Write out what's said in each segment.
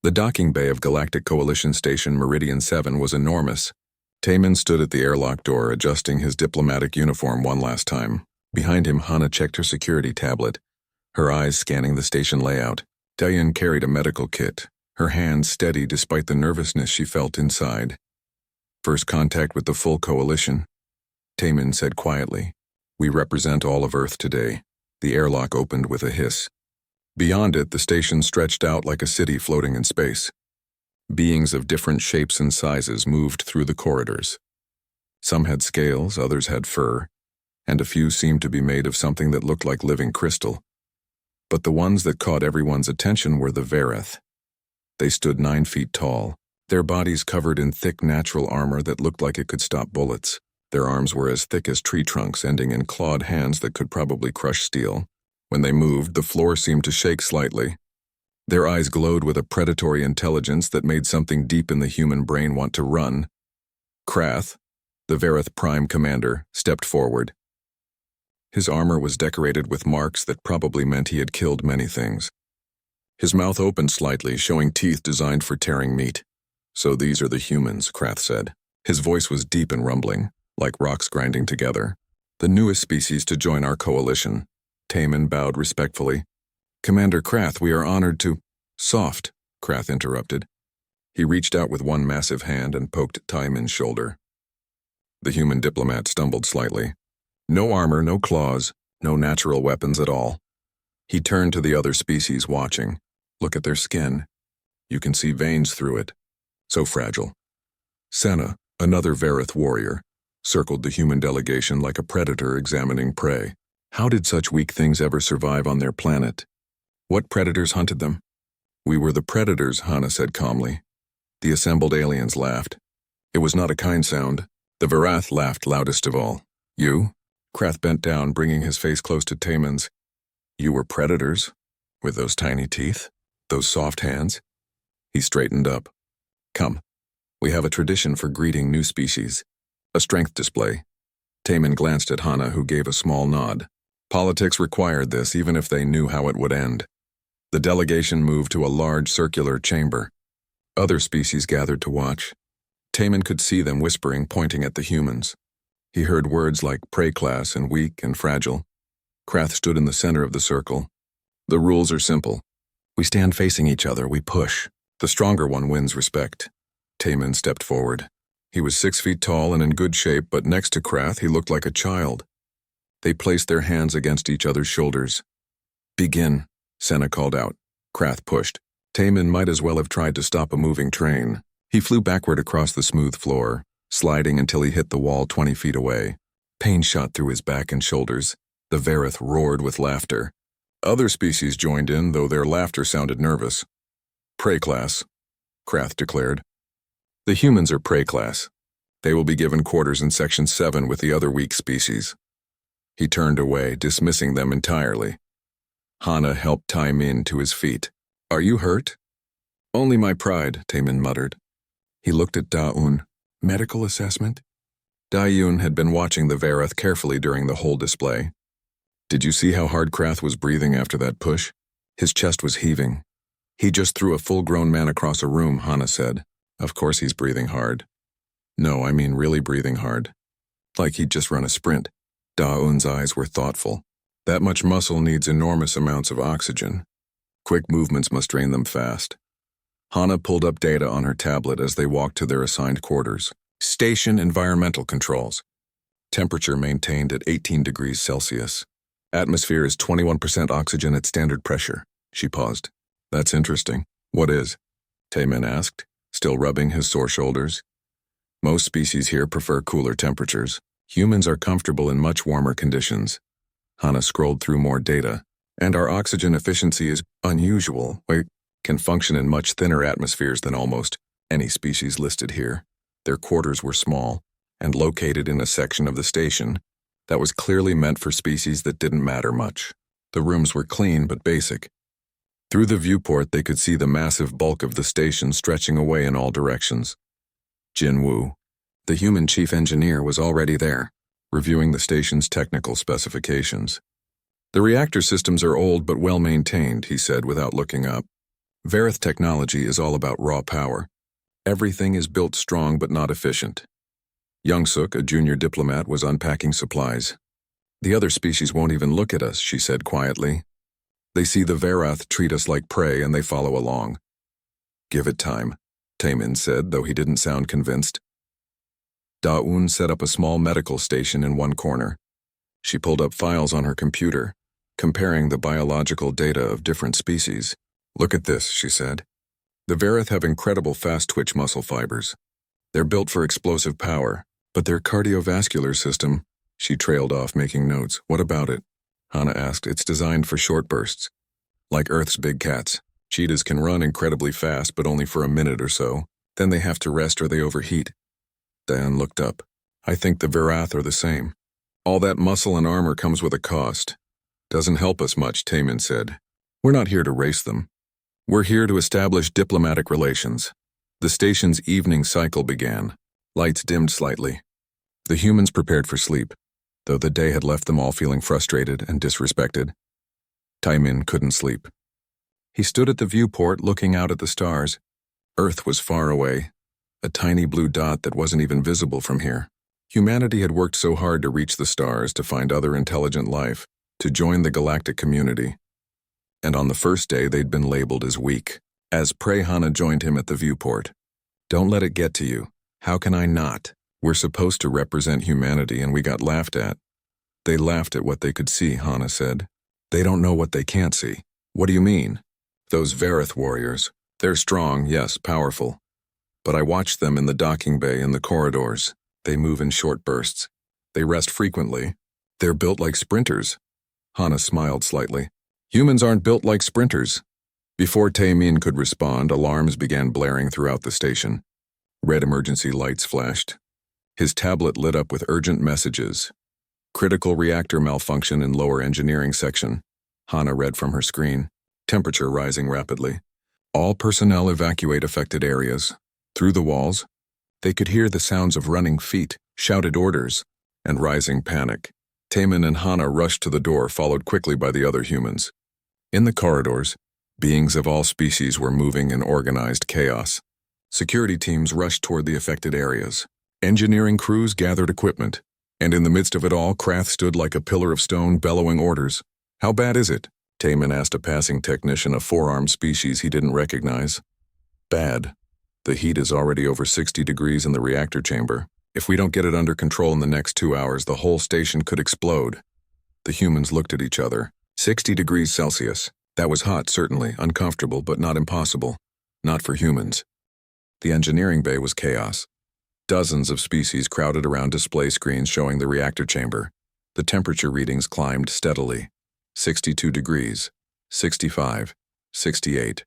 The docking bay of Galactic Coalition Station Meridian 7 was enormous. Taman stood at the airlock door, adjusting his diplomatic uniform one last time. Behind him, Hana checked her security tablet, her eyes scanning the station layout. Diane carried a medical kit, her hands steady despite the nervousness she felt inside. First contact with the full coalition, Taman said quietly. We represent all of Earth today. The airlock opened with a hiss. Beyond it, the station stretched out like a city floating in space. Beings of different shapes and sizes moved through the corridors. Some had scales, others had fur, and a few seemed to be made of something that looked like living crystal. But the ones that caught everyone's attention were the Vareth. They stood 9 feet tall, their bodies covered in thick natural armor that looked like it could stop bullets. Their arms were as thick as tree trunks, ending in clawed hands that could probably crush steel. When they moved, the floor seemed to shake slightly. Their eyes glowed with a predatory intelligence that made something deep in the human brain want to run. Krath, the Vareth Prime Commander, stepped forward. His armor was decorated with marks that probably meant he had killed many things. His mouth opened slightly, showing teeth designed for tearing meat. So these are the humans, Krath said. His voice was deep and rumbling, like rocks grinding together. The newest species to join our coalition. Taman bowed respectfully. Commander Krath, we are honored to— Soft, Krath interrupted. He reached out with one massive hand and poked Taman's shoulder. The human diplomat stumbled slightly. No armor, no claws, no natural weapons at all. He turned to the other species, watching. Look at their skin. You can see veins through it. So fragile. Senna, another Vareth warrior, circled the human delegation like a predator examining prey. How did such weak things ever survive on their planet? What predators hunted them? We were the predators, Hana said calmly. The assembled aliens laughed. It was not a kind sound. The Varath laughed loudest of all. You? Krath bent down, bringing his face close to Taman's. You were predators? With those tiny teeth? Those soft hands? He straightened up. Come. We have a tradition for greeting new species. A strength display. Taman glanced at Hana, who gave a small nod. Politics required this, even if they knew how it would end. The delegation moved to a large circular chamber. Other species gathered to watch. Taman could see them whispering, pointing at the humans. He heard words like prey class and weak and fragile. Krath stood in the center of the circle. The rules are simple. We stand facing each other, we push. The stronger one wins respect. Taman stepped forward. He was 6 feet tall and in good shape, but next to Krath he looked like a child. They placed their hands against each other's shoulders. Begin, Senna called out. Krath pushed. Taman might as well have tried to stop a moving train. He flew backward across the smooth floor, sliding until he hit the wall 20 feet away. Pain shot through his back and shoulders. The Vareth roared with laughter. Other species joined in, though their laughter sounded nervous. Prey class, Krath declared. The humans are prey class. They will be given quarters in Section 7 with the other weak species. He turned away, dismissing them entirely. Hana helped Taman to his feet. Are you hurt? Only my pride, Taman muttered. He looked at Da-Un. Medical assessment? Da-Un had been watching the Vareth carefully during the whole display. Did you see how hard Krath was breathing after that push? His chest was heaving. He just threw a full-grown man across a room, Hana said. Of course he's breathing hard. No, I mean really breathing hard. Like he'd just run a sprint. Da-Un's eyes were thoughtful. That much muscle needs enormous amounts of oxygen. Quick movements must drain them fast. Hana pulled up data on her tablet as they walked to their assigned quarters. Station environmental controls. Temperature maintained at 18 degrees Celsius. Atmosphere is 21% oxygen at standard pressure. She paused. That's interesting. What is? Taman asked, still rubbing his sore shoulders. Most species here prefer cooler temperatures. Humans are comfortable in much warmer conditions. Hana scrolled through more data. And our oxygen efficiency is unusual. We can function in much thinner atmospheres than almost any species listed here. Their quarters were small and located in a section of the station that was clearly meant for species that didn't matter much. The rooms were clean but basic. Through the viewport they could see the massive bulk of the station stretching away in all directions. Jin Wu, the human chief engineer, was already there, reviewing the station's technical specifications. The reactor systems are old but well maintained, he said without looking up. Vareth technology is all about raw power. Everything is built strong but not efficient. Youngsuk, a junior diplomat, was unpacking supplies. The other species won't even look at us, she said quietly. They see the Vareth treat us like prey and they follow along. Give it time, Taemin said, though he didn't sound convinced. Da-un set up a small medical station in one corner. She pulled up files on her computer, comparing the biological data of different species. Look at this, she said. The Vareth have incredible fast-twitch muscle fibers. They're built for explosive power, but their cardiovascular system, she trailed off making notes. What about it? Hana asked. It's designed for short bursts. Like Earth's big cats. Cheetahs can run incredibly fast, but only for a minute or so. Then they have to rest or they overheat. Diane looked up. I think the Vareth are the same. All that muscle and armor comes with a cost. Doesn't help us much, Taemin said. We're not here to race them. We're here to establish diplomatic relations. The station's evening cycle began. Lights dimmed slightly. The humans prepared for sleep, though the day had left them all feeling frustrated and disrespected. Taemin couldn't sleep. He stood at the viewport looking out at the stars. Earth was far away, a tiny blue dot that wasn't even visible from here. Humanity had worked so hard to reach the stars, to find other intelligent life, to join the galactic community. And on the first day they'd been labeled as weak. As prey, Hana joined him at the viewport. Don't let it get to you. How can I not? We're supposed to represent humanity and we got laughed at. They laughed at what they could see, Hana said. They don't know what they can't see. What do you mean? Those Vareth warriors. They're strong, yes, powerful. But I watched them in the docking bay and the corridors. They move in short bursts. They rest frequently. They're built like sprinters. Hana smiled slightly. Humans aren't built like sprinters. Before Taemin could respond, alarms began blaring throughout the station. Red emergency lights flashed. His tablet lit up with urgent messages. Critical reactor malfunction in lower engineering section. Hana read from her screen. Temperature rising rapidly. All personnel evacuate affected areas. Through the walls, they could hear the sounds of running feet, shouted orders, and rising panic. Taemin and Hana rushed to the door, followed quickly by the other humans. In the corridors, beings of all species were moving in organized chaos. Security teams rushed toward the affected areas. Engineering crews gathered equipment. And in the midst of it all, Krath stood like a pillar of stone, bellowing orders. How bad is it? Taemin asked a passing technician, a four-armed species he didn't recognize. Bad. The heat is already over 60 degrees in the reactor chamber. If we don't get it under control in the next 2 hours, the whole station could explode. The humans looked at each other. 60 degrees Celsius. That was hot, certainly, uncomfortable, but not impossible. Not for humans. The engineering bay was chaos. Dozens of species crowded around display screens showing the reactor chamber. The temperature readings climbed steadily. 62 degrees, 65, 68.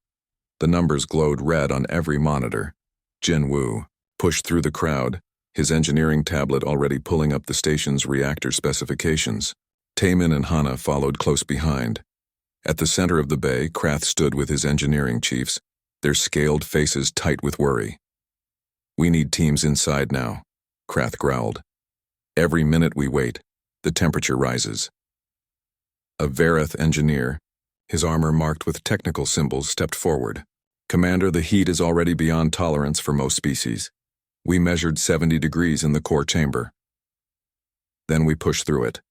The numbers glowed red on every monitor. Jin Woo pushed through the crowd, his engineering tablet already pulling up the station's reactor specifications. Taemin and Hana followed close behind. At the center of the bay, Krath stood with his engineering chiefs, their scaled faces tight with worry. We need teams inside now, Krath growled. Every minute we wait, the temperature rises. A Vareth engineer, his armor marked with technical symbols, stepped forward. Commander, the heat is already beyond tolerance for most species. We measured 70 degrees in the core chamber. Then we pushed through it,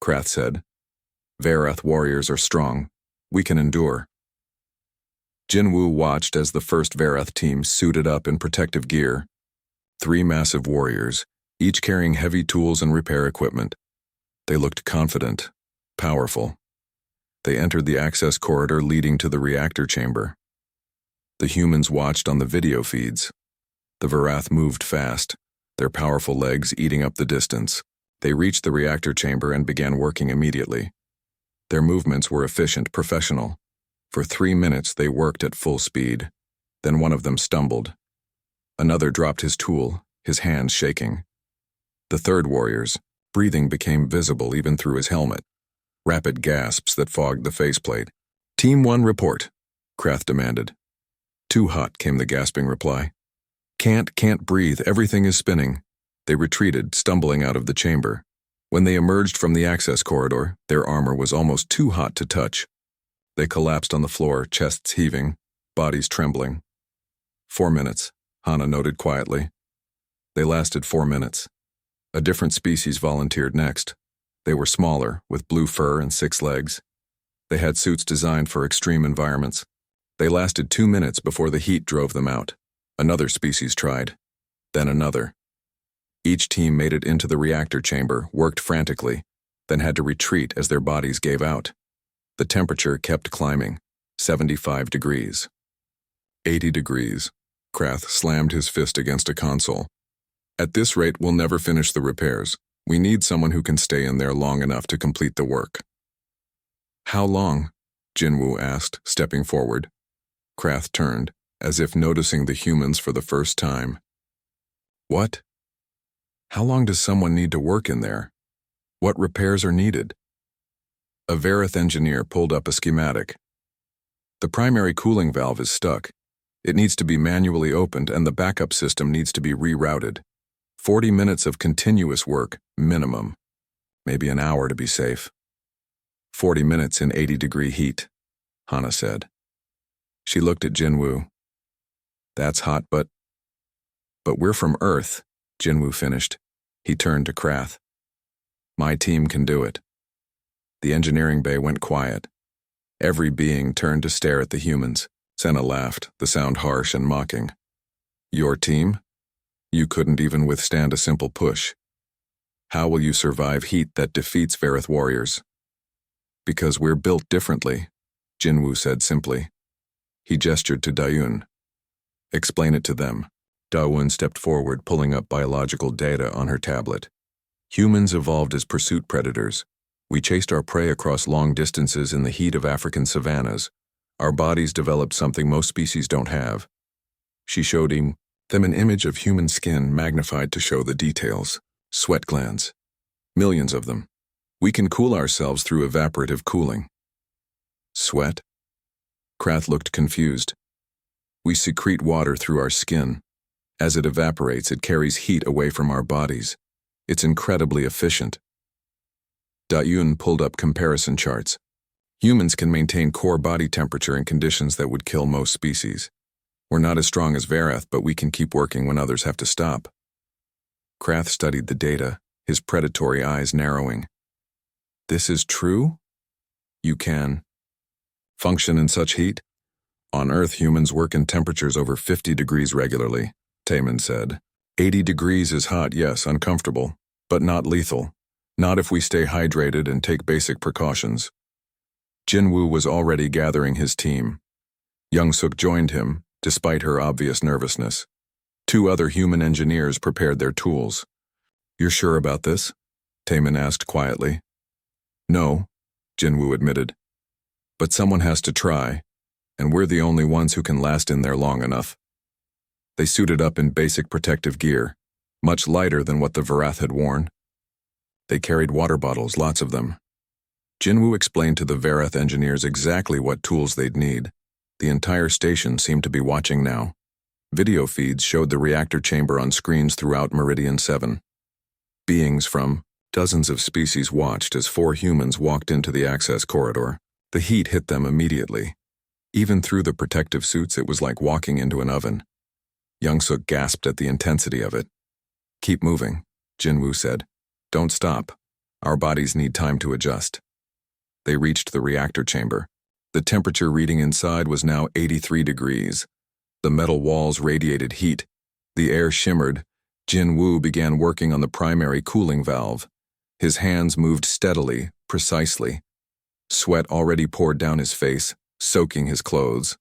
Krath said. Vareth warriors are strong. We can endure. Jinwoo watched as the first Vareth team suited up in protective gear. 3 massive warriors, each carrying heavy tools and repair equipment. They looked confident, powerful. They entered the access corridor leading to the reactor chamber. The humans watched on the video feeds. The Vareth moved fast, their powerful legs eating up the distance. They reached the reactor chamber and began working immediately. Their movements were efficient, professional. For 3 minutes they worked at full speed. Then one of them stumbled. Another dropped his tool, his hands shaking. The third warrior's breathing became visible even through his helmet. Rapid gasps that fogged the faceplate. Team 1 report, Krath demanded. Too hot, came the gasping reply. Can't breathe, everything is spinning. They retreated, stumbling out of the chamber. When they emerged from the access corridor, their armor was almost too hot to touch. They collapsed on the floor, chests heaving, bodies trembling. 4 minutes, Hana noted quietly. They lasted 4 minutes. A different species volunteered next. They were smaller, with blue fur and 6 legs. They had suits designed for extreme environments. They lasted 2 minutes before the heat drove them out. Another species tried. Then another. Each team made it into the reactor chamber, worked frantically, then had to retreat as their bodies gave out. The temperature kept climbing. 75 degrees. 80 degrees. Krath slammed his fist against a console. At this rate, we'll never finish the repairs. We need someone who can stay in there long enough to complete the work. How long? Jinwoo asked, stepping forward. Krath turned, as if noticing the humans for the first time. What? How long does someone need to work in there? What repairs are needed? A Vareth engineer pulled up a schematic. The primary cooling valve is stuck. It needs to be manually opened and the backup system needs to be rerouted. 40 minutes of continuous work, minimum. Maybe an hour to be safe. 40 minutes in 80-degree heat, Hana said. She looked at Jinwoo. That's hot, but we're from Earth, Jinwoo finished. He turned to Krath. My team can do it. The engineering bay went quiet. Every being turned to stare at the humans. Senna laughed, the sound harsh and mocking. Your team? You couldn't even withstand a simple push. How will you survive heat that defeats Vareth warriors? Because we're built differently, Jinwoo said simply. He gestured to Dayun. Explain it to them. Dayun stepped forward, pulling up biological data on her tablet. Humans evolved as pursuit predators. We chased our prey across long distances in the heat of African savannas. Our bodies developed something most species don't have. She showed them an image of human skin magnified to show the details. Sweat glands. Millions of them. We can cool ourselves through evaporative cooling. Sweat? Krath looked confused. We secrete water through our skin. As it evaporates, it carries heat away from our bodies. It's incredibly efficient. Dayun pulled up comparison charts. Humans can maintain core body temperature in conditions that would kill most species. We're not as strong as Vareth, but we can keep working when others have to stop. Krath studied the data, his predatory eyes narrowing. This is true? You can function in such heat? On Earth, humans work in temperatures over 50 degrees regularly, Taemin said. 80 degrees is hot, yes, uncomfortable, but not lethal. Not if we stay hydrated and take basic precautions. Jinwoo was already gathering his team. Young-suk joined him, despite her obvious nervousness. 2 other human engineers prepared their tools. You're sure about this? Taemin asked quietly. No, Jinwoo admitted. But someone has to try, and we're the only ones who can last in there long enough. They suited up in basic protective gear, much lighter than what the Varath had worn. They carried water bottles, lots of them. Jinwoo explained to the Vareth engineers exactly what tools they'd need. The entire station seemed to be watching now. Video feeds showed the reactor chamber on screens throughout Meridian 7. Beings from dozens of species watched as 4 humans walked into the access corridor. The heat hit them immediately. Even through the protective suits, it was like walking into an oven. Young-suk gasped at the intensity of it. Keep moving, Jinwoo said. Don't stop. Our bodies need time to adjust. They reached the reactor chamber. The temperature reading inside was now 83 degrees. The metal walls radiated heat. The air shimmered. Jinwoo began working on the primary cooling valve. His hands moved steadily, precisely. Sweat already poured down his face, soaking his clothes.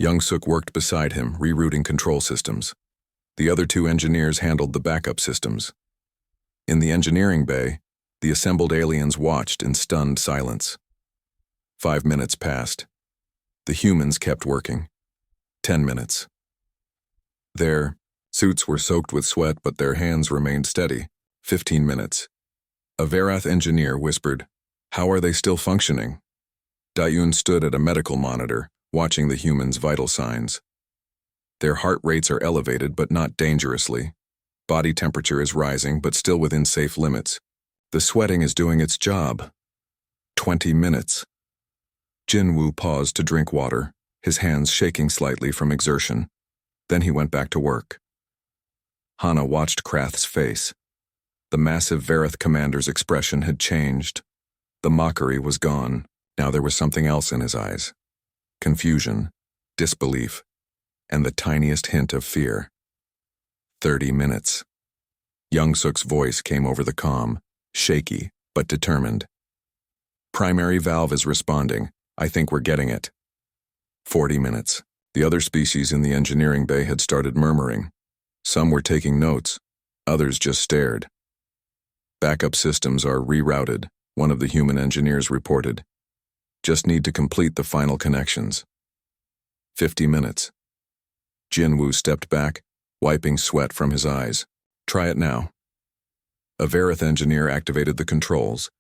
Young-suk worked beside him, rerouting control systems. The other 2 engineers handled the backup systems. In the engineering bay, the assembled aliens watched in stunned silence. 5 minutes passed. The humans kept working. 10 minutes. Their suits were soaked with sweat, but their hands remained steady. 15 minutes. A Varath engineer whispered, "How are they still functioning?" Dayun stood at a medical monitor, watching the humans' vital signs. Their heart rates are elevated, but not dangerously. Body temperature is rising, but still within safe limits. The sweating is doing its job. 20 minutes. Jinwoo paused to drink water. his hands shaking slightly from exertion. Then he went back to work. Hana watched Krath's face. The massive Vareth commander's expression had changed. The mockery was gone. Now there was something else in his eyes. Confusion, disbelief, and the tiniest hint of fear. 30 minutes. Young-suk's voice came over the comm, shaky but determined. Primary valve is responding. I think we're getting it. 40 minutes. The other species in the engineering bay had started murmuring. Some were taking notes. Others just stared. Backup systems are rerouted, one of the human engineers reported. Just need to complete the final connections. 50 minutes. Jinwoo stepped back, wiping sweat from his eyes. Try it now. A Vareth engineer activated the controls.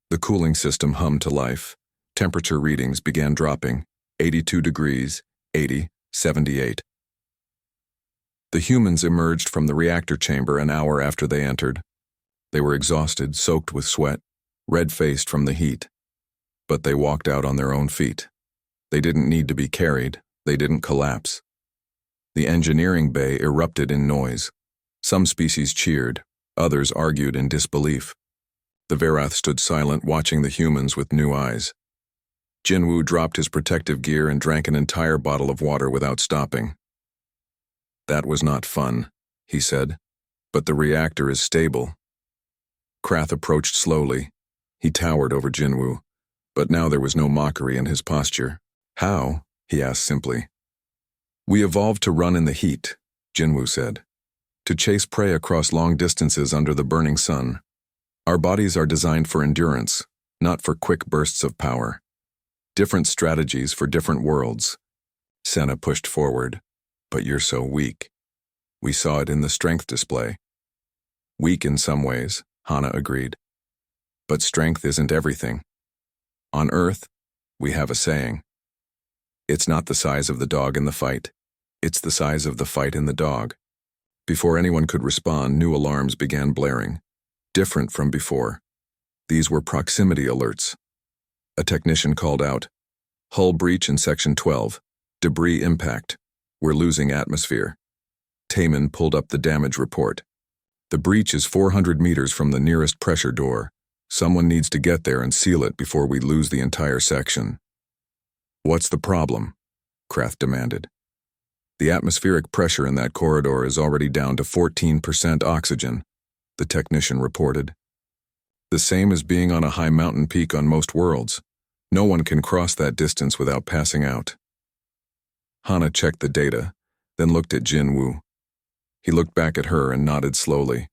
The cooling system hummed to life. Temperature readings began dropping. 82 degrees, 80, 78. The humans emerged from the reactor chamber an hour after they entered. They were exhausted, soaked with sweat, red-faced from the heat. But they walked out on their own feet. They didn't need to be carried. They didn't collapse. The engineering bay erupted in noise. Some species cheered. Others argued in disbelief. The Varath stood silent, watching the humans with new eyes. Jinwoo dropped his protective gear and drank an entire bottle of water without stopping. That was not fun, he said, but the reactor is stable. Krath approached slowly. He towered over Jinwoo, but now there was no mockery in his posture. How? He asked simply. We evolved to run in the heat, Jinwoo said, to chase prey across long distances under the burning sun. Our bodies are designed for endurance, not for quick bursts of power. Different strategies for different worlds. Senna pushed forward. But you're so weak. We saw it in the strength display. Weak in some ways, Hana agreed. But strength isn't everything. On Earth, we have a saying. It's not the size of the dog in the fight. It's the size of the fight in the dog. Before anyone could respond, new alarms began blaring. Different from before. These were proximity alerts. A technician called out, "Hull breach in Section 12. Debris impact. We're losing atmosphere." Taemin pulled up the damage report. The breach is 400 meters from the nearest pressure door. Someone needs to get there and seal it before we lose the entire section. What's the problem? Krath demanded. The atmospheric pressure in that corridor is already down to 14% oxygen, the technician reported. The same as being on a high mountain peak on most worlds. No one can cross that distance without passing out. Hana checked the data, then looked at Jinwoo. He looked back at her and nodded slowly.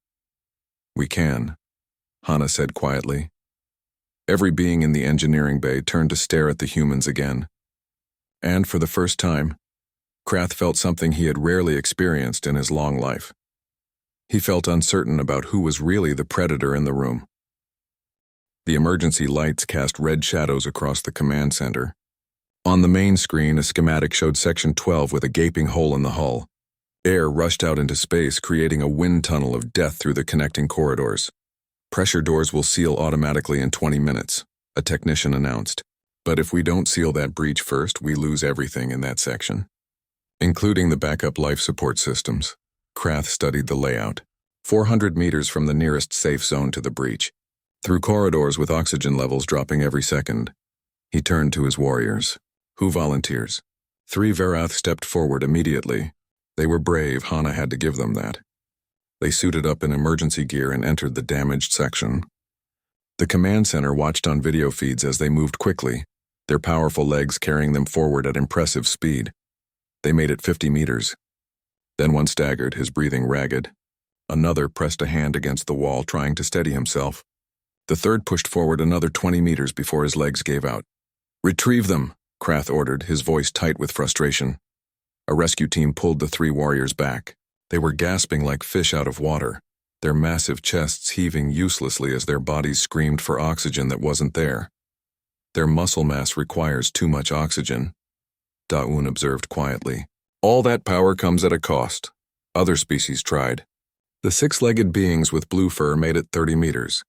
We can, Hana said quietly. Every being in the engineering bay turned to stare at the humans again. And for the first time, Krath felt something he had rarely experienced in his long life. He felt uncertain about who was really the predator in the room. The emergency lights cast red shadows across the command center. On the main screen, a schematic showed Section 12 with a gaping hole in the hull. Air rushed out into space, creating a wind tunnel of death through the connecting corridors. Pressure doors will seal automatically in 20 minutes, a technician announced. But if we don't seal that breach first, we lose everything in that section, including the backup life support systems. Krath studied the layout. 400 meters from the nearest safe zone to the breach, through corridors with oxygen levels dropping every second. He turned to his warriors. Who volunteers? 3 Varath stepped forward immediately. They were brave, Hana had to give them that. They suited up in emergency gear and entered the damaged section. The command center watched on video feeds as they moved quickly, their powerful legs carrying them forward at impressive speed. They made it 50 meters. Then one staggered, his breathing ragged. Another pressed a hand against the wall, trying to steady himself. The third pushed forward another 20 meters before his legs gave out. Retrieve them, Krath ordered, his voice tight with frustration. A rescue team pulled the 3 warriors back. They were gasping like fish out of water, their massive chests heaving uselessly as their bodies screamed for oxygen that wasn't there. Their muscle mass requires too much oxygen, Daun observed quietly. All that power comes at a cost. Other species tried. The 6-legged beings with blue fur made it 30 meters.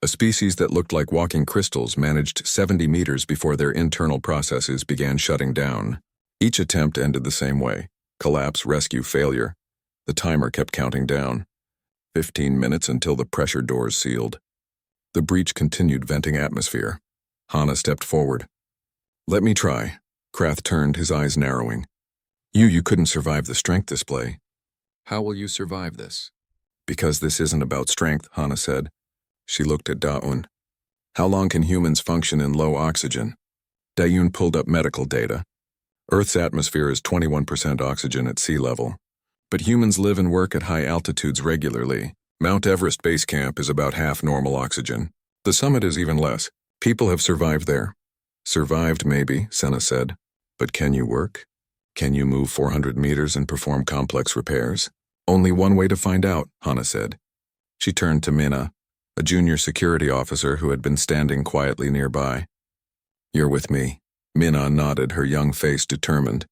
A species that looked like walking crystals managed 70 meters before their internal processes began shutting down. Each attempt ended the same way: collapse, rescue, failure. The timer kept counting down. 15 minutes until the pressure doors sealed. The breach continued venting atmosphere. Hana stepped forward. "Let me try." Krath turned, his eyes narrowing. You couldn't survive the strength display." "How will you survive this?" "Because this isn't about strength," Hana said. She looked at Daun. "How long can humans function in low oxygen?" Daun pulled up medical data. Earth's atmosphere is 21% oxygen at sea level. But humans live and work at high altitudes regularly. Mount Everest Base Camp is about half normal oxygen. The summit is even less. People have survived there. "Survived, maybe," Senna said. "But can you work? Can you move 400 meters and perform complex repairs?" "Only one way to find out," Hana said. She turned to Minna, a junior security officer who had been standing quietly nearby. "You're with me." Minna nodded, her young face determined.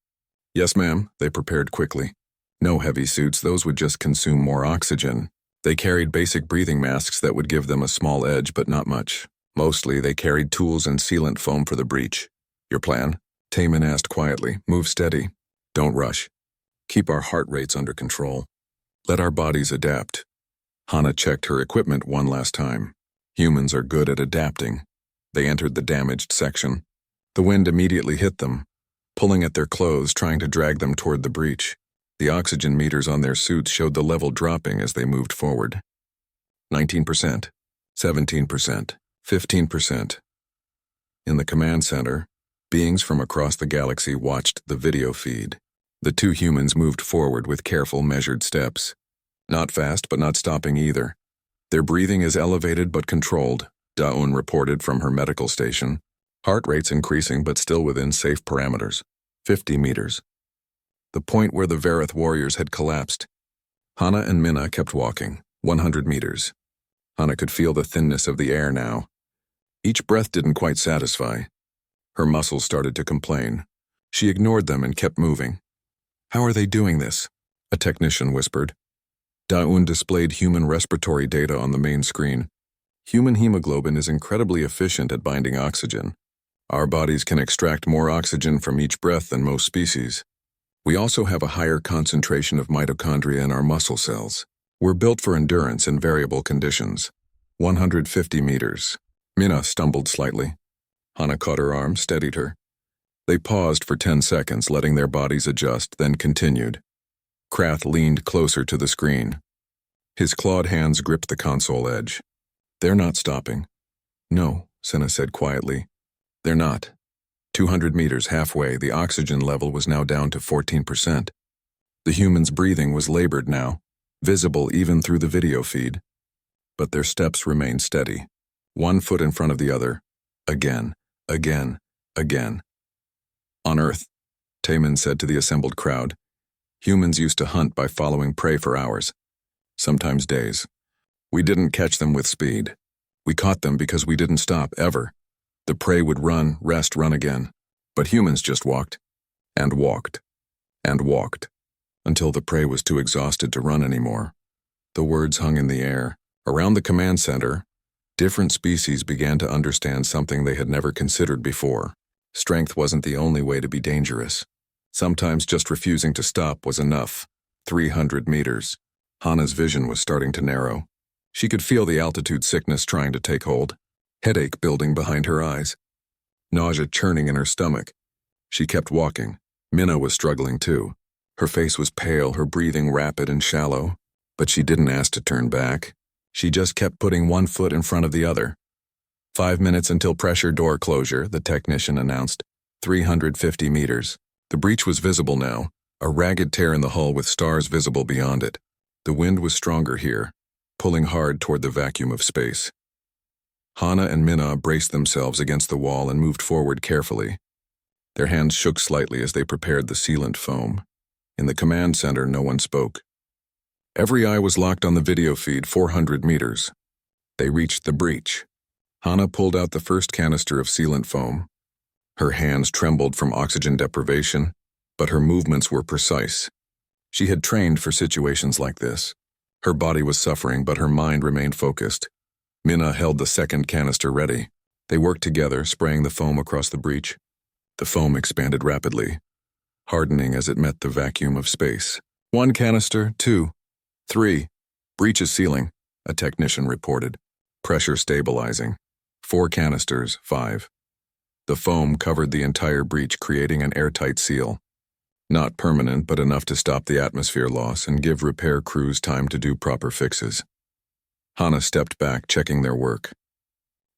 "Yes, ma'am," they prepared quickly. No heavy suits, those would just consume more oxygen. They carried basic breathing masks that would give them a small edge, but not much. Mostly, they carried tools and sealant foam for the breach. "Your plan?" Taman asked quietly. "Move steady. Don't rush. Keep our heart rates under control. Let our bodies adapt." Hana checked her equipment one last time. Humans are good at adapting. They entered the damaged section. The wind immediately hit them, pulling at their clothes, trying to drag them toward the breach. The oxygen meters on their suits showed the level dropping as they moved forward. 19%, 17%, 15%. In the command center, beings from across the galaxy watched the video feed. The two humans moved forward with careful, measured steps. Not fast, but not stopping either. "Their breathing is elevated but controlled," Daun reported from her medical station. "Heart rates increasing but still within safe parameters. 50 meters. The point where the Vareth warriors had collapsed. Hana and Minna kept walking, 100 meters. Hana could feel the thinness of the air now. Each breath didn't quite satisfy. Her muscles started to complain. She ignored them and kept moving. "How are they doing this?" a technician whispered. Daun displayed human respiratory data on the main screen. "Human hemoglobin is incredibly efficient at binding oxygen. Our bodies can extract more oxygen from each breath than most species. We also have a higher concentration of mitochondria in our muscle cells. We're built for endurance in variable conditions." 150 meters. Minna stumbled slightly. Hana caught her arm, steadied her. They paused for 10 seconds, letting their bodies adjust, then continued. Krath leaned closer to the screen. His clawed hands gripped the console edge. "They're not stopping." "No," Senna said quietly. "They're not." 200 meters halfway, the oxygen level was now down to 14%. The human's breathing was labored now, visible even through the video feed. But their steps remained steady, one foot in front of the other, again, again, again. "On Earth," Taman said to the assembled crowd, "humans used to hunt by following prey for hours, sometimes days. We didn't catch them with speed. We caught them because we didn't stop, ever. The prey would run, rest, run again. But humans just walked, and walked, and walked, until the prey was too exhausted to run anymore." The words hung in the air. Around the command center, different species began to understand something they had never considered before. Strength wasn't the only way to be dangerous. Sometimes just refusing to stop was enough. 300 meters. Hana's vision was starting to narrow. She could feel the altitude sickness trying to take hold. Headache building behind her eyes. Nausea churning in her stomach. She kept walking. Minna was struggling too. Her face was pale, her breathing rapid and shallow. But she didn't ask to turn back. She just kept putting one foot in front of the other. 5 minutes until pressure door closure, the technician announced. 350 meters. The breach was visible now, a ragged tear in the hull with stars visible beyond it. The wind was stronger here, pulling hard toward the vacuum of space. Hana and Minna braced themselves against the wall and moved forward carefully. Their hands shook slightly as they prepared the sealant foam. In the command center, no one spoke. Every eye was locked on the video feed, 400 meters. They reached the breach. Hana pulled out the first canister of sealant foam. Her hands trembled from oxygen deprivation, but her movements were precise. She had trained for situations like this. Her body was suffering, but her mind remained focused. Minna held the second canister ready. They worked together, spraying the foam across the breach. The foam expanded rapidly. hardening as it met the vacuum of space. 1 canister, 2, 3. Breaches ceiling, a technician reported. Pressure stabilizing. 4 canisters, 5. The foam covered the entire breach, creating an airtight seal. Not permanent, but enough to stop the atmosphere loss and give repair crews time to do proper fixes. Hana stepped back, checking their work.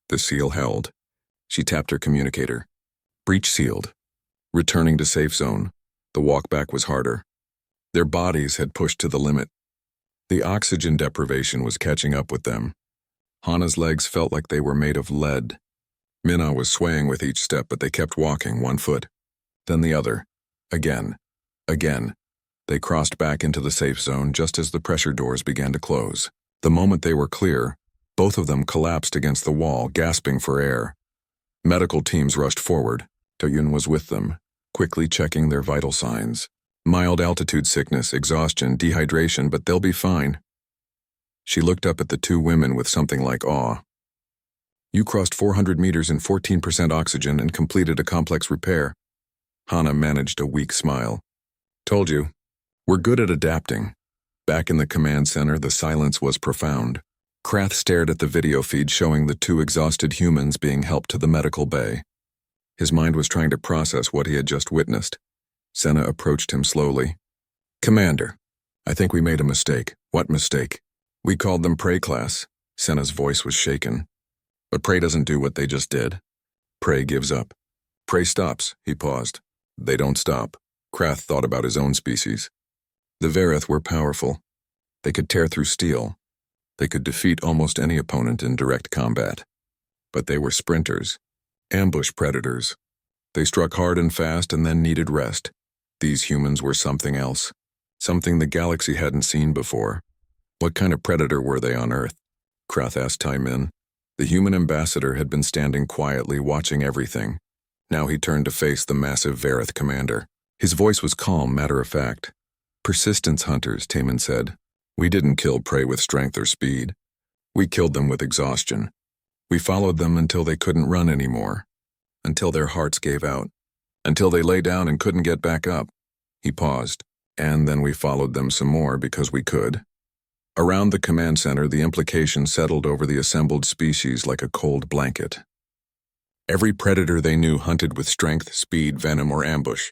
The seal held. She tapped her communicator. Breach sealed. Returning to safe zone, the walk back was harder. Their bodies had pushed to the limit. The oxygen deprivation was catching up with them. Hana's legs felt like they were made of lead. Minna was swaying with each step, but they kept walking, 1 foot, then the other. Again. They crossed back into the safe zone just as the pressure doors began to close. The moment they were clear, both of them collapsed against the wall, gasping for air. Medical teams rushed forward. Toyun was with them, quickly checking their vital signs. Mild altitude sickness, exhaustion, dehydration, but they'll be fine. She looked up at the 2 women with something like awe. You crossed 400 meters in 14% oxygen and completed a complex repair. Hana managed a weak smile. Told you. We're good at adapting. Back in the command center, the silence was profound. Krath stared at the video feed showing the 2 exhausted humans being helped to the medical bay. His mind was trying to process what he had just witnessed. Senna approached him slowly. Commander, I think we made a mistake. What mistake? We called them Prey Class. Senna's voice was shaken. But Prey doesn't do what they just did. Prey gives up. Prey stops. He paused. They don't stop. Krath thought about his own species. The Verith were powerful. They could tear through steel. They could defeat almost any opponent in direct combat. But they were sprinters. Ambush predators. They struck hard and fast and then needed rest. These humans were something else. Something the galaxy hadn't seen before. What kind of predator were they on Earth? Krath asked Taimin. The human ambassador had been standing quietly, watching everything. Now he turned to face the massive Verith commander. His voice was calm, matter-of-fact. Persistence hunters, Taimin said. We didn't kill prey with strength or speed. We killed them with exhaustion. We followed them until they couldn't run anymore. Until their hearts gave out. Until they lay down and couldn't get back up. He paused. And then we followed them some more because we could. Around the command center, the implication settled over the assembled species like a cold blanket. Every predator they knew hunted with strength, speed, venom, or ambush.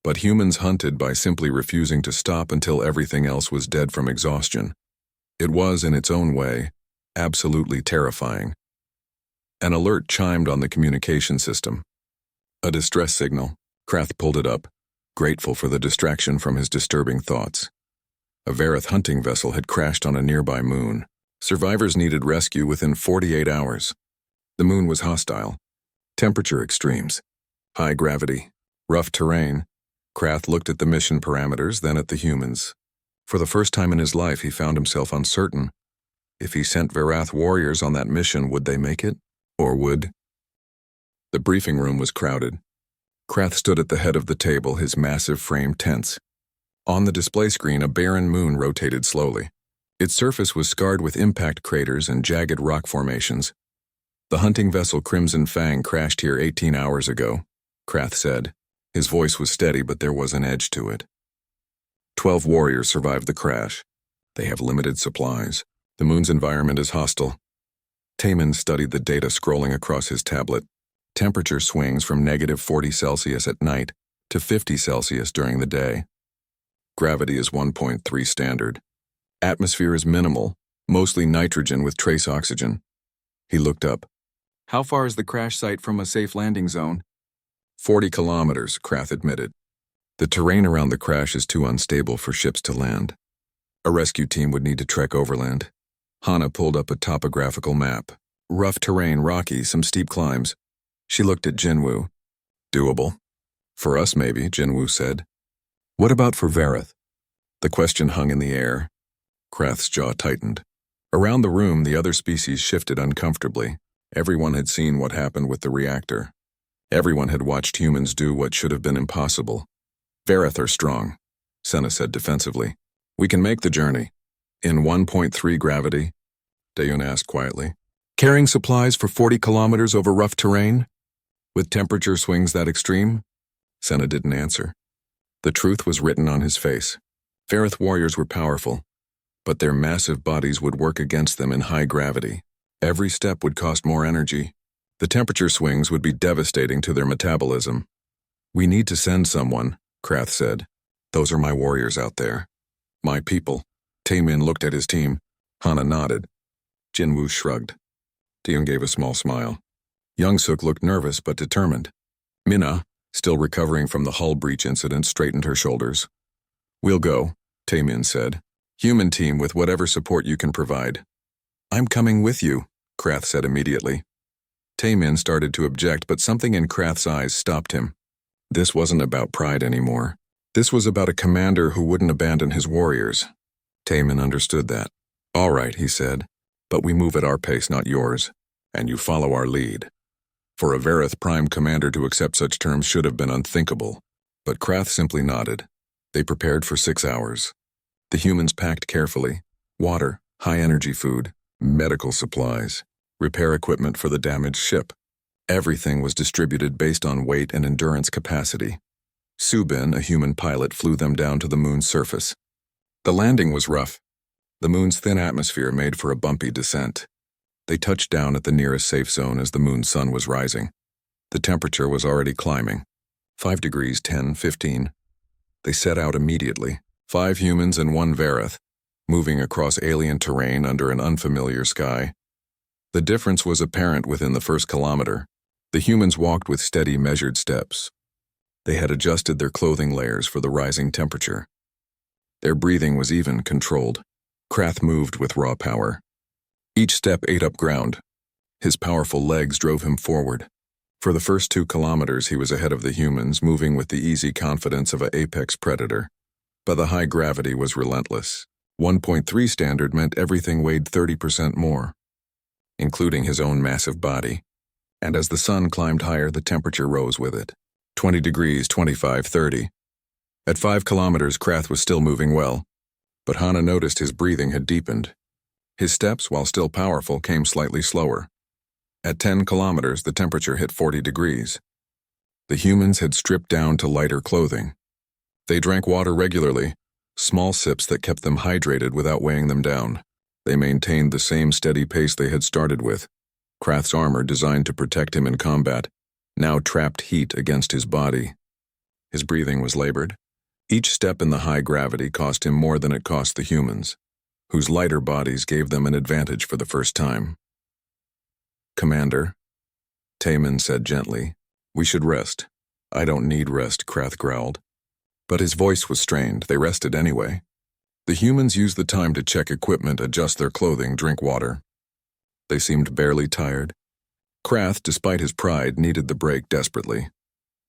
But humans hunted by simply refusing to stop until everything else was dead from exhaustion. It was, in its own way, absolutely terrifying. An alert chimed on the communication system. A distress signal. Krath pulled it up, grateful for the distraction from his disturbing thoughts. A Verith hunting vessel had crashed on a nearby moon. Survivors needed rescue within 48 hours. The moon was hostile. Temperature extremes. High gravity. Rough terrain. Krath looked at the mission parameters, then at the humans. For the first time in his life, he found himself uncertain. If he sent Verath warriors on that mission, would they make it? Or would? The briefing room was crowded. Krath stood at the head of the table, his massive frame tense. On the display screen, a barren moon rotated slowly. Its surface was scarred with impact craters and jagged rock formations. The hunting vessel Crimson Fang crashed here 18 hours ago, Krath said. His voice was steady, but there was an edge to it. 12 warriors survived the crash. They have limited supplies. The moon's environment is hostile. Taimin studied the data scrolling across his tablet. Temperature swings from -40 Celsius at night to 50 Celsius during the day. Gravity is 1.3 standard. Atmosphere is minimal, mostly nitrogen with trace oxygen. He looked up. How far is the crash site from a safe landing zone? 40 kilometers, Krath admitted. The terrain around the crash is too unstable for ships to land. A rescue team would need to trek overland. Hana pulled up a topographical map. Rough terrain, rocky, some steep climbs. She looked at Jinwoo. Doable. For us, maybe, Jinwoo said. What about for Verith? The question hung in the air. Krath's jaw tightened. Around the room, the other species shifted uncomfortably. Everyone had seen what happened with the reactor. Everyone had watched humans do what should have been impossible. Verith are strong, Senna said defensively. We can make the journey. In 1.3 gravity? Dayun asked quietly. Carrying supplies for 40 kilometers over rough terrain? With temperature swings that extreme? Senna didn't answer. The truth was written on his face. Vareth warriors were powerful, but their massive bodies would work against them in high gravity. Every step would cost more energy. The temperature swings would be devastating to their metabolism. "We need to send someone," Krath said. "Those are my warriors out there. My people." Taemin looked at his team. Hana nodded. Jinwoo shrugged. Dion gave a small smile. Youngsuk looked nervous but determined. Minna, still recovering from the hull breach incident, straightened her shoulders. "We'll go," Taemin said. "Human team with whatever support you can provide." "I'm coming with you," Krath said immediately. Taemin started to object, but something in Krath's eyes stopped him. This wasn't about pride anymore. This was about a commander who wouldn't abandon his warriors. Taemin understood that. "All right," he said, "but we move at our pace, not yours, and you follow our lead." For a Vareth Prime commander to accept such terms should have been unthinkable, but Krath simply nodded. They prepared for 6 hours. The humans packed carefully: water, high-energy food, medical supplies, repair equipment for the damaged ship. Everything was distributed based on weight and endurance capacity. Subin, a human pilot, flew them down to the moon's surface. The landing was rough. The moon's thin atmosphere made for a bumpy descent. They touched down at the nearest safe zone as the moon's sun was rising. The temperature was already climbing. 5 degrees, 10, 15. They set out immediately, 5 humans and 1 Vareth, moving across alien terrain under an unfamiliar sky. The difference was apparent within the first kilometer. The humans walked with steady, measured steps. They had adjusted their clothing layers for the rising temperature. Their breathing was even, controlled. Krath moved with raw power. Each step ate up ground. His powerful legs drove him forward. For the first 2 kilometers, he was ahead of the humans, moving with the easy confidence of an apex predator. But the high gravity was relentless. 1.3 standard meant everything weighed 30% more, including his own massive body. And as the sun climbed higher, the temperature rose with it. 20 degrees, 25, 30. At 5 kilometers, Krath was still moving well, but Hana noticed his breathing had deepened. His steps, while still powerful, came slightly slower. At 10 kilometers, the temperature hit 40 degrees. The humans had stripped down to lighter clothing. They drank water regularly, small sips that kept them hydrated without weighing them down. They maintained the same steady pace they had started with. Krath's armor, designed to protect him in combat, now trapped heat against his body. His breathing was labored. Each step in the high gravity cost him more than it cost the humans, whose lighter bodies gave them an advantage for the first time. "Commander," Taemin said gently, "we should rest." "I don't need rest," Krath growled. But his voice was strained. They rested anyway. The humans used the time to check equipment, adjust their clothing, drink water. They seemed barely tired. Krath, despite his pride, needed the break desperately.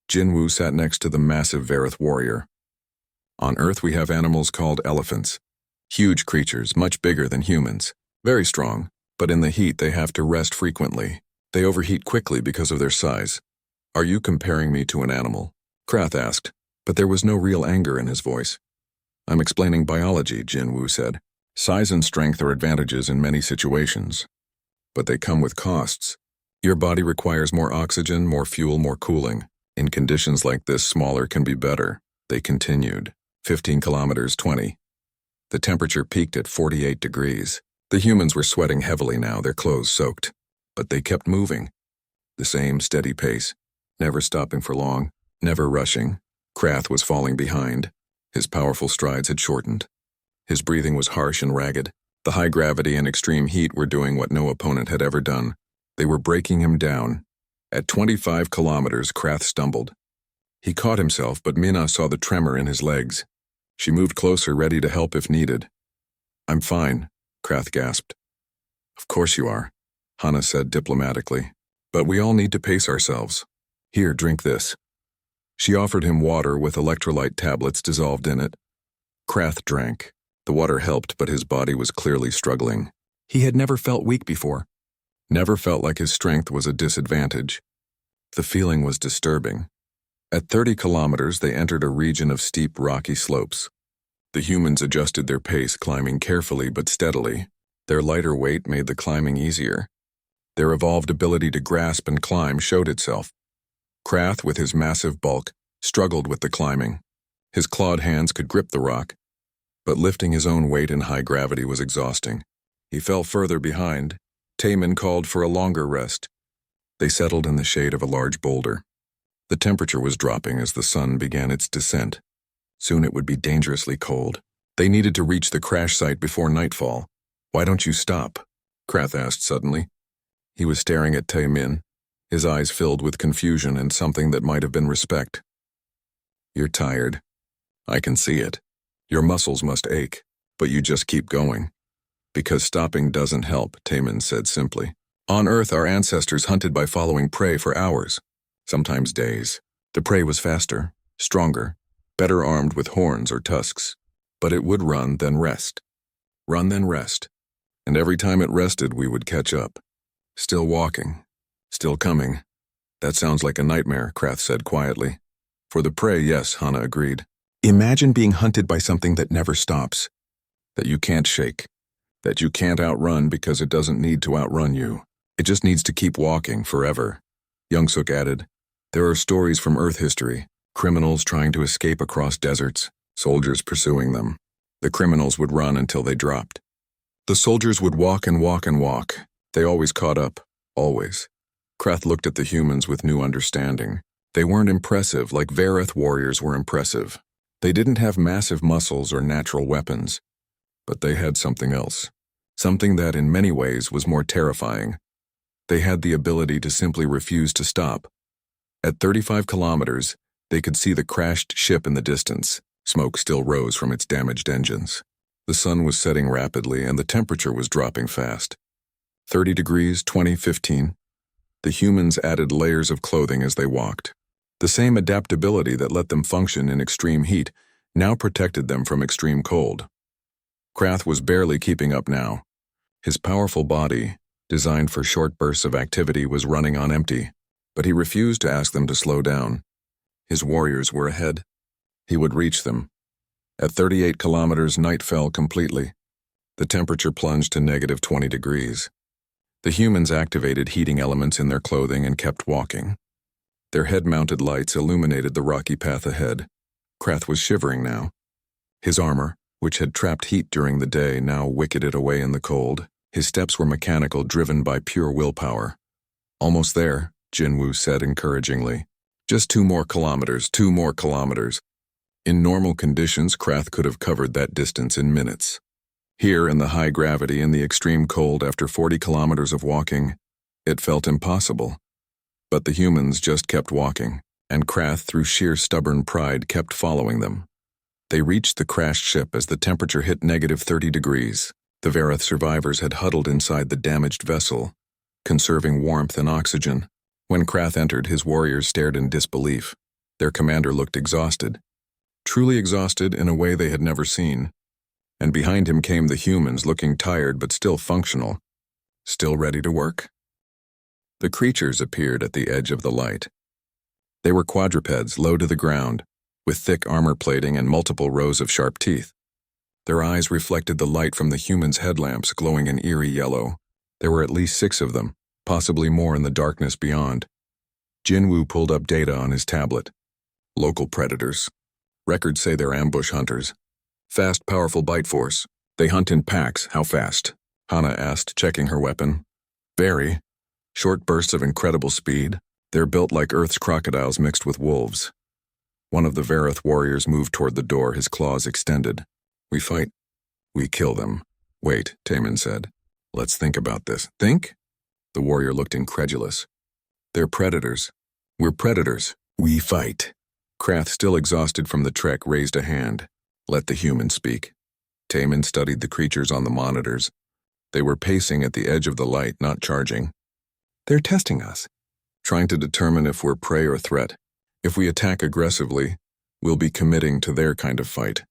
Jinwoo sat next to the massive Vareth warrior. "On Earth we have animals called elephants. Huge creatures, much bigger than humans. Very strong, but in the heat they have to rest frequently. They overheat quickly because of their size." "Are you comparing me to an animal?" Krath asked, but there was no real anger in his voice. "I'm explaining biology," Jinwoo said. "Size and strength are advantages in many situations, but they come with costs. Your body requires more oxygen, more fuel, more cooling. In conditions like this, smaller can be better." They continued. 15 kilometers, 20. The temperature peaked at 48 degrees. The humans were sweating heavily now, their clothes soaked. But they kept moving. The same steady pace, never stopping for long, never rushing. Krath was falling behind. His powerful strides had shortened. His breathing was harsh and ragged. The high gravity and extreme heat were doing what no opponent had ever done. They were breaking him down. At 25 kilometers, Krath stumbled. He caught himself, but Minna saw the tremor in his legs. She moved closer, ready to help if needed. "I'm fine," Krath gasped. "Of course you are," Hana said diplomatically. "But we all need to pace ourselves. Here, drink this." She offered him water with electrolyte tablets dissolved in it. Krath drank. The water helped, but his body was clearly struggling. He had never felt weak before. Never felt like his strength was a disadvantage. The feeling was disturbing. At 30 kilometers, they entered a region of steep, rocky slopes. The humans adjusted their pace, climbing carefully but steadily. Their lighter weight made the climbing easier. Their evolved ability to grasp and climb showed itself. Krath, with his massive bulk, struggled with the climbing. His clawed hands could grip the rock, but lifting his own weight in high gravity was exhausting. He fell further behind. Taman called for a longer rest. They settled in the shade of a large boulder. The temperature was dropping as the sun began its descent. Soon it would be dangerously cold. They needed to reach the crash site before nightfall. "Why don't you stop?" Krath asked suddenly. He was staring at Taemin, his eyes filled with confusion and something that might have been respect. "You're tired. I can see it. Your muscles must ache, but you just keep going." "Because stopping doesn't help," Taemin said simply. "On Earth, our ancestors hunted by following prey for hours, sometimes days. The prey was faster, stronger, better armed with horns or tusks. But it would run, then rest. Run, then rest. And every time it rested, we would catch up. Still walking. Still coming." "That sounds like a nightmare," Krath said quietly. "For the prey, yes," Hana agreed. "Imagine being hunted by something that never stops. That you can't shake. That you can't outrun because it doesn't need to outrun you. It just needs to keep walking forever." Youngsuk added, "There are stories from Earth history. Criminals trying to escape across deserts. Soldiers pursuing them. The criminals would run until they dropped. The soldiers would walk and walk and walk. They always caught up. Always." Krath looked at the humans with new understanding. They weren't impressive like Vareth warriors were impressive. They didn't have massive muscles or natural weapons. But they had something else. Something that in many ways was more terrifying. They had the ability to simply refuse to stop. At 35 kilometers, they could see the crashed ship in the distance. Smoke still rose from its damaged engines. The sun was setting rapidly and the temperature was dropping fast. 30 degrees, 20, 15. The humans added layers of clothing as they walked. The same adaptability that let them function in extreme heat now protected them from extreme cold. Krath was barely keeping up now. His powerful body, designed for short bursts of activity, was running on empty, but he refused to ask them to slow down. His warriors were ahead. He would reach them. At 38 kilometers, night fell completely. The temperature plunged to negative 20 degrees. The humans activated heating elements in their clothing and kept walking. Their head-mounted lights illuminated the rocky path ahead. Krath was shivering now. His armor, which had trapped heat during the day, now wicketed away in the cold. His steps were mechanical, driven by pure willpower. "Almost there," Jinwoo said encouragingly. "Just 2 more kilometers, 2 more kilometers." In normal conditions, Krath could have covered that distance in minutes. Here, in the high gravity and the extreme cold after 40 kilometers of walking, it felt impossible. But the humans just kept walking, and Krath, through sheer stubborn pride, kept following them. They reached the crashed ship as the temperature hit negative 30 degrees. The Vareth survivors had huddled inside the damaged vessel, conserving warmth and oxygen. When Krath entered, his warriors stared in disbelief. Their commander looked exhausted. Truly exhausted in a way they had never seen. And behind him came the humans, looking tired but still functional. Still ready to work? The creatures appeared at the edge of the light. They were quadrupeds, low to the ground, with thick armor plating and multiple rows of sharp teeth. Their eyes reflected the light from the humans' headlamps, glowing an eerie yellow. There were at least 6 of them, possibly more in the darkness beyond. Jinwoo pulled up data on his tablet. Local predators. Records say they're ambush hunters. Fast, powerful bite force. They hunt in packs. How fast? Hana asked, checking her weapon. Very. Short bursts of incredible speed. They're built like Earth's crocodiles mixed with wolves. One of the Vareth warriors moved toward the door, his claws extended. We fight. We kill them. Wait, Taemin said. Let's think about this. Think? The warrior looked incredulous. They're predators. We're predators. We fight. Krath, still exhausted from the trek, raised a hand. Let the human speak. Taemin studied the creatures on the monitors. They were pacing at the edge of the light, not charging. They're testing us. Trying to determine if we're prey or threat. If we attack aggressively, we'll be committing to their kind of fight.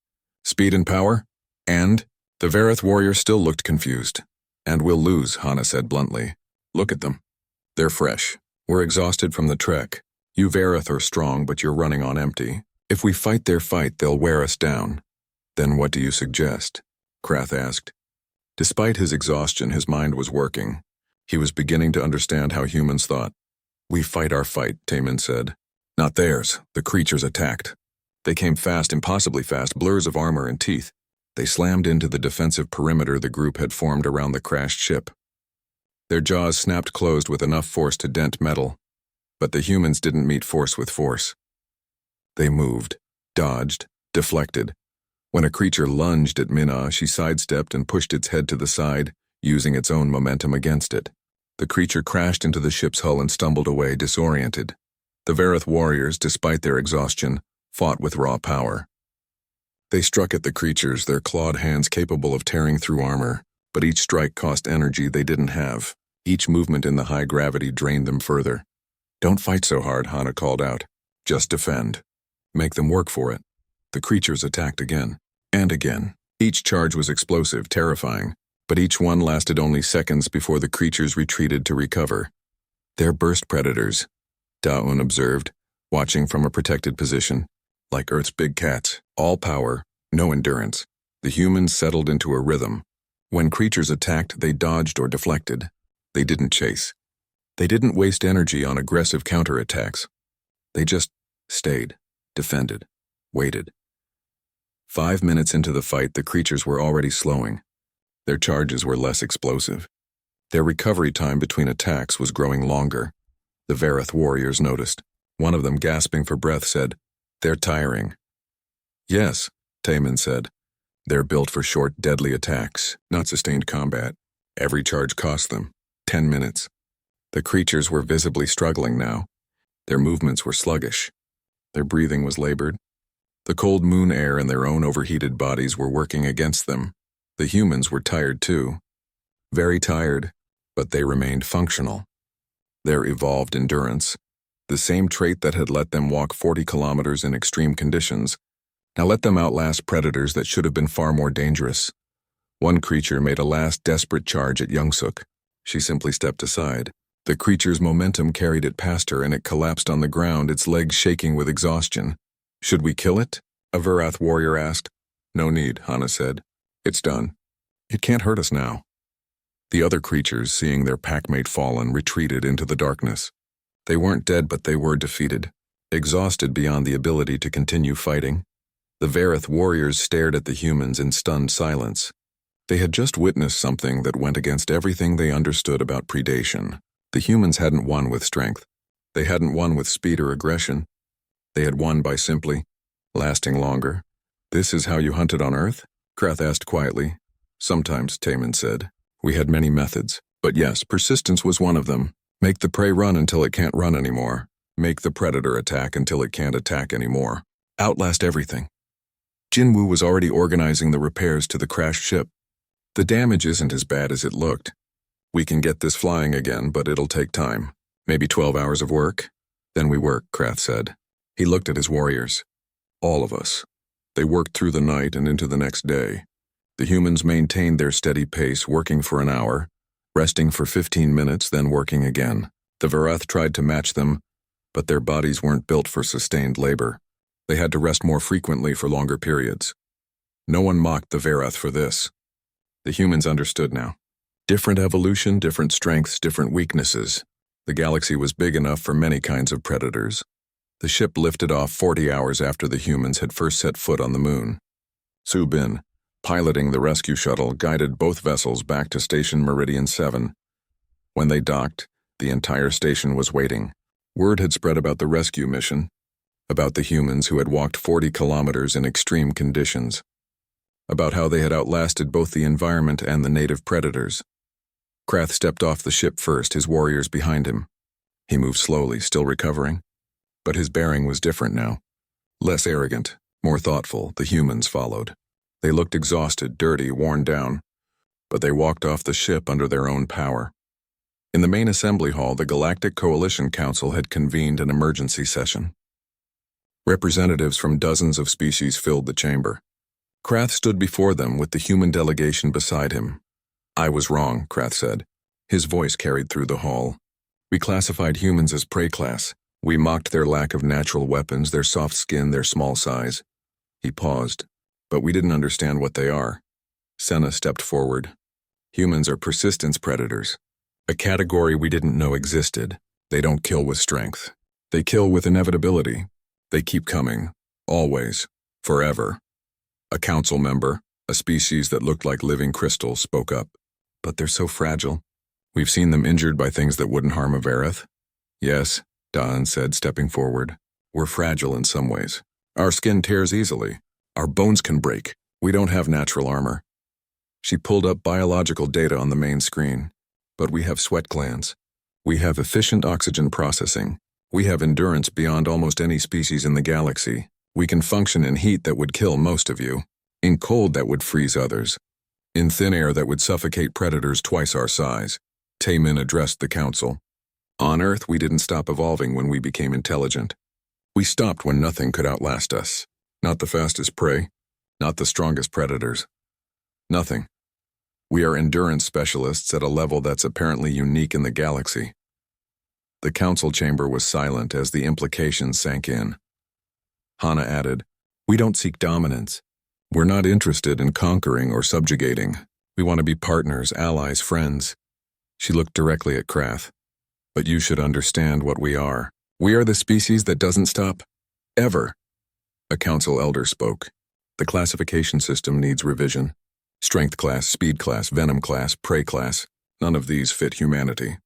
Speed and power? And? The Vareth warrior still looked confused. And we'll lose, Hana said bluntly. Look at them. They're fresh. We're exhausted from the trek. You Vareth are strong, but you're running on empty. If we fight their fight, they'll wear us down. Then what do you suggest? Krath asked. Despite his exhaustion, his mind was working. He was beginning to understand how humans thought. We fight our fight, Taemin said. Not theirs. The creatures attacked. They came fast, impossibly fast, blurs of armor and teeth. They slammed into the defensive perimeter the group had formed around the crashed ship. Their jaws snapped closed with enough force to dent metal, but the humans didn't meet force with force. They moved, dodged, deflected. When a creature lunged at Minna, she sidestepped and pushed its head to the side, using its own momentum against it. The creature crashed into the ship's hull and stumbled away, disoriented. The Vareth warriors, despite their exhaustion, fought with raw power. They struck at the creatures, their clawed hands capable of tearing through armor, but each strike cost energy they didn't have. Each movement in the high gravity drained them further. "Don't fight so hard," Hana called out. "Just defend. Make them work for it." The creatures attacked again, and again. Each charge was explosive, terrifying, but each one lasted only seconds before the creatures retreated to recover. "They're burst predators," Daun observed, watching from a protected position. "Like Earth's big cats, all power, no endurance." The humans settled into a rhythm. When creatures attacked, they dodged or deflected. They didn't chase. They didn't waste energy on aggressive counterattacks. They just stayed, defended, waited. 5 minutes into the fight, the creatures were already slowing. Their charges were less explosive. Their recovery time between attacks was growing longer. The Vareth warriors noticed. One of them, gasping for breath, said, "They're tiring." "Yes," Taman said. "They're built for short, deadly attacks, not sustained combat. Every charge cost them 10 minutes. The creatures were visibly struggling now. Their movements were sluggish. Their breathing was labored. The cold moon air and their own overheated bodies were working against them. The humans were tired too. Very tired, but they remained functional. Their evolved endurance, the same trait that had let them walk 40 kilometers in extreme conditions, now let them outlast predators that should have been far more dangerous. One creature made a last desperate charge at Youngsuk. She simply stepped aside. The creature's momentum carried it past her, and it collapsed on the ground, its legs shaking with exhaustion. "Should we kill it?" a Varath warrior asked. "No need," Hana said. "It's done. It can't hurt us now." The other creatures, seeing their packmate fallen, retreated into the darkness. They weren't dead, but they were defeated, exhausted beyond the ability to continue fighting. The Vareth warriors stared at the humans in stunned silence. They had just witnessed something that went against everything they understood about predation. The humans hadn't won with strength. They hadn't won with speed or aggression. They had won by simply lasting longer. "This is how you hunted on Earth?" Krath asked quietly. "Sometimes," Taman said. "We had many methods. But yes, persistence was one of them. Make the prey run until it can't run anymore. Make the predator attack until it can't attack anymore. Outlast everything." Jinwoo was already organizing the repairs to the crashed ship. "The damage isn't as bad as it looked. We can get this flying again, but it'll take time. Maybe 12 hours of work? Then we work," Krath said. He looked at his warriors. "All of us." They worked through the night and into the next day. The humans maintained their steady pace, working for an hour, resting for 15 minutes, then working again. The Varath tried to match them, but their bodies weren't built for sustained labor. They had to rest more frequently for longer periods. No one mocked the Varath for this. The humans understood now. Different evolution, different strengths, different weaknesses. The galaxy was big enough for many kinds of predators. The ship lifted off 40 hours after the humans had first set foot on the moon. Su Bin, piloting the rescue shuttle, guided both vessels back to Station Meridian 7. When they docked, the entire station was waiting. Word had spread about the rescue mission, about the humans who had walked 40 kilometers in extreme conditions, about how they had outlasted both the environment and the native predators. Krath stepped off the ship first, his warriors behind him. He moved slowly, still recovering. But his bearing was different now. Less arrogant, more thoughtful, the humans followed. They looked exhausted, dirty, worn down, but they walked off the ship under their own power. In the main assembly hall, the Galactic Coalition Council had convened an emergency session. Representatives from dozens of species filled the chamber. Krath stood before them with the human delegation beside him. "I was wrong," Krath said. His voice carried through the hall. "We classified humans as prey class. We mocked their lack of natural weapons, their soft skin, their small size." He paused. "But we didn't understand what they are." Senna stepped forward. "Humans are persistence predators. A category we didn't know existed. They don't kill with strength. They kill with inevitability. They keep coming, Always. Forever. A council member, a species that looked like living crystals, spoke up. But they're so fragile. We've seen them injured by things that wouldn't harm a Vareth. Yes, Don said, stepping forward. We're fragile in some ways. Our skin tears easily. Our bones can break. We don't have natural armor. She pulled up biological data on the main screen. But we have sweat glands. We have efficient oxygen processing. We have endurance beyond almost any species in the galaxy. We can function in heat that would kill most of you, in cold that would freeze others, in thin air that would suffocate predators twice our size. Taemin addressed the council. On Earth, we didn't stop evolving when we became intelligent. We stopped when nothing could outlast us. Not the fastest prey, not the strongest predators. Nothing. We are endurance specialists at a level that's apparently unique in the galaxy. The council chamber was silent as the implications sank in. Hana added, We don't seek dominance. We're not interested in conquering or subjugating. We want to be partners, allies, friends. She looked directly at Krath. But you should understand what we are. We are the species that doesn't stop. Ever. A council elder spoke. The classification system needs revision. Strength class, speed class, venom class, prey class. None of these fit humanity.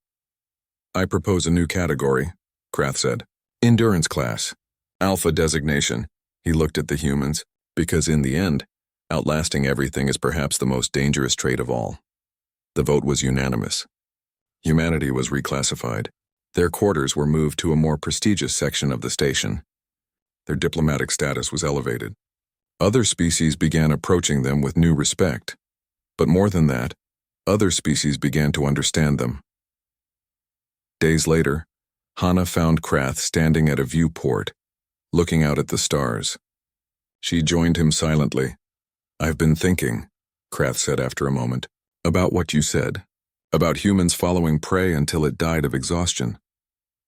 I propose a new category, Krath said. Endurance class. Alpha designation. He looked at the humans, because in the end, outlasting everything is perhaps the most dangerous trait of all. The vote was unanimous. Humanity was reclassified. Their quarters were moved to a more prestigious section of the station. Their diplomatic status was elevated. Other species began approaching them with new respect. But more than that, other species began to understand them. Days later, Hana found Krath standing at a viewport, looking out at the stars. She joined him silently. I've been thinking, Krath said after a moment, about what you said, about humans following prey until it died of exhaustion.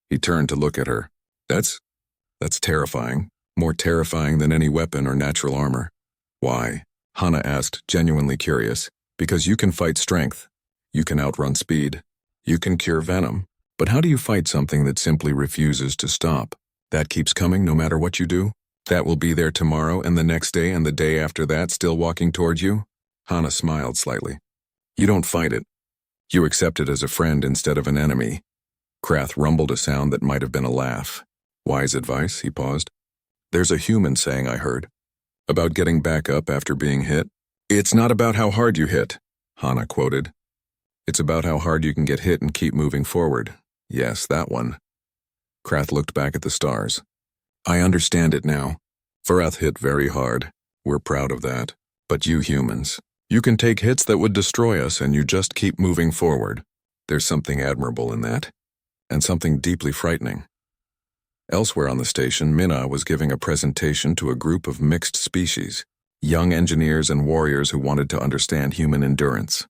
He turned to look at her. That's terrifying, more terrifying than any weapon or natural armor. Why? Hana asked, genuinely curious. Because you can fight strength. You can outrun speed. You can cure venom. But how do you fight something that simply refuses to stop? That keeps coming no matter what you do? That will be there tomorrow and the next day and the day after that, still walking toward you? Hana smiled slightly. You don't fight it. You accept it as a friend instead of an enemy. Krath rumbled a sound that might have been a laugh. Wise advice, he paused. There's a human saying I heard. About getting back up after being hit. It's not about how hard you hit, Hana quoted. It's about how hard you can get hit and keep moving forward. Yes, that one. Krath looked back at the stars. I understand it now. Farath hit very hard. We're proud of that. But you humans, you can take hits that would destroy us and you just keep moving forward. There's something admirable in that. And something deeply frightening. Elsewhere on the station, Minna was giving a presentation to a group of mixed species, young engineers and warriors who wanted to understand human endurance.